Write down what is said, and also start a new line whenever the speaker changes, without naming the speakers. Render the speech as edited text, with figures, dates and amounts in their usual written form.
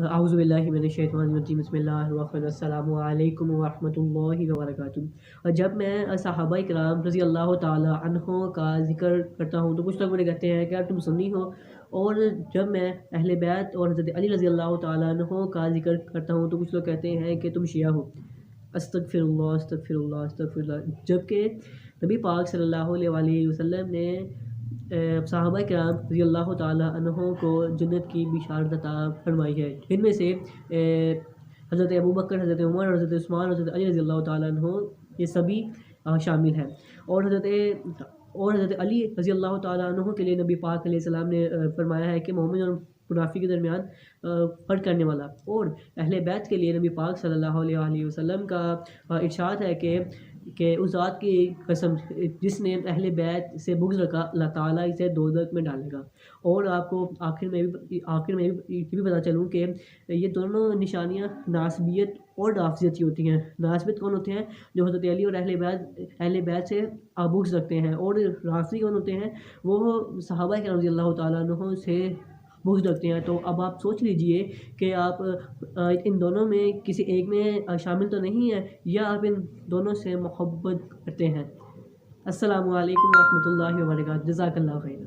اعوذ باللہ من الشیطان الرجیم بسم اللہ الرحمن الرحیم السلام علیکم ورحمۃ اللہ وبرکاتہ۔ جب میں صحابہ کرام رضی اللہ تعالیٰ عنہ کا ذکر کرتا ہوں تو کچھ لوگ مجھے کہتے ہیں کہ یار تم سنی ہو، اور جب میں اہل بیت اور حضرت علی رضی اللہ تعالیٰ عنہ کا ذکر کرتا ہوں تو کچھ لوگ کہتے ہیں کہ تم شیعہ ہو۔ استغفر اللہ استغفر اللہ استغفر اللہ۔ جبکہ نبی پاک صلی اللہ علیہ وآلہ وسلم نے صحابہ کرام رضی اللہ تعالیٰ عنہ کو جنت کی بشارت عطا فرمائی ہے، ان میں سے حضرت ابوبکر، حضرت عمر، حضرت عثمان، حضرت علی رضی اللہ تعالیٰ عنہ یہ سبھی شامل ہیں۔ اور حضرت علی رضی اللہ تعالیٰ عنہ کے لیے نبی پاک علیہ السلام نے فرمایا ہے کہ مومن اور منافق کے درمیان فرق کرنے والا۔ اور اہل بیت کے لیے نبی پاک صلی اللہ علیہ وآلہ وسلم کا ارشاد ہے کہ اس ذات کی قسم جس نے اہل بیت سے بغض رکھا اللہ تعالیٰ اسے دوزخ میں ڈالے گا۔ اور آپ کو آخر میں یہ بھی پتہ چلوں کہ یہ دونوں نشانیاں ناسبیت اور رافضیت کی ہوتی ہیں۔ ناسبیت کون ہوتے ہیں؟ جو حضرت علی اور اہل بیت سے بغض رکھتے ہیں، اور رافضی کون ہوتے ہیں؟ وہ صحابہ کرام رضی اللہ تعالیٰ عنہ سے بغض رکھتے ہیں۔ تو اب آپ سوچ لیجئے کہ آپ ان دونوں میں کسی ایک میں شامل تو نہیں ہیں، یا آپ ان دونوں سے محبت کرتے ہیں۔ السلام علیکم ورحمۃ اللہ وبرکاتہ۔ جزاک اللہ خیر۔